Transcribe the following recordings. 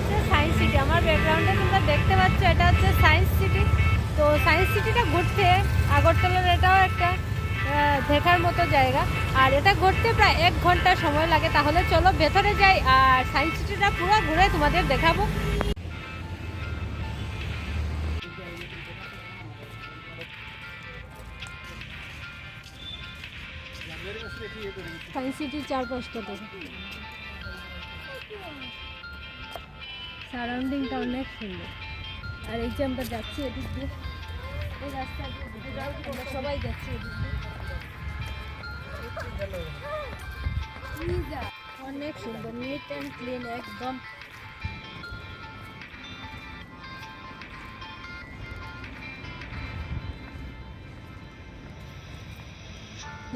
হচ্ছে science city. আমার ব্যাকগ্রাউন্ডে তোমরা দেখতে পাচ্ছ, এটা হচ্ছে সায়েন্স সিটি। তো সায়েন্স সিটিটা ঘুরতে আগরতলার এটাও একটা দেখার মতো জায়গা। আর এটা ঘুরতে প্রায় 1 ঘন্টা সময় লাগে। তাহলে চলো ভেতরে যাই আর সায়েন্স সিটিটা পুরো ঘুরে তোমাদের দেখাবো। সায়েন্স সিটির চারপাশটা দেখো, সারাউন্ডিংটা অনেক সুন্দর। আর এই যে আমরা যাচ্ছি এদিক দিয়ে, এই রাস্তা দিয়ে আমরা সবাই যাচ্ছি এদিক দিয়ে। অনেক সুন্দর, নিট অ্যান্ড ক্লিন একদম।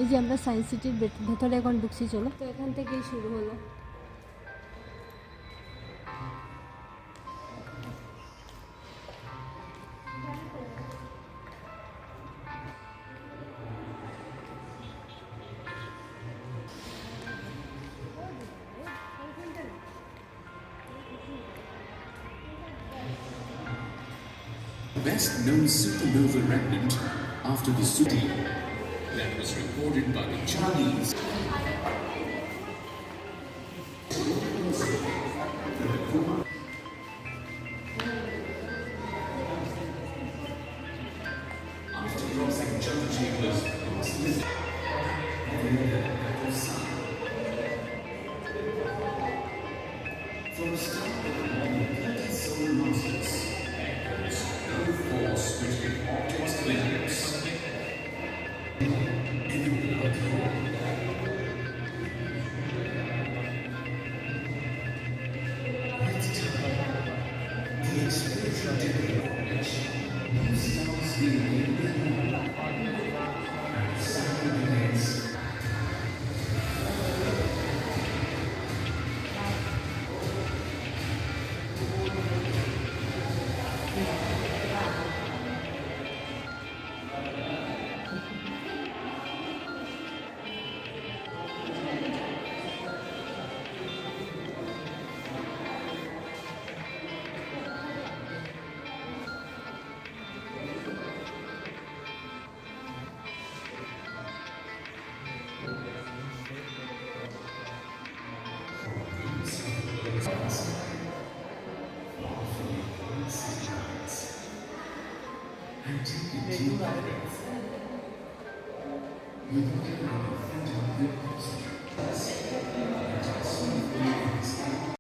এই যে আমরা সায়েন্স সিটির ভেতরে এখন ঢুকছি, চলো। তো এখান থেকেই শুরু হলো। Best known supernova remnant after the city that was recorded by the Chinese. After crossing Jumper Chambers, from a star with more than 30 solar masters, there is no force which can objects limits.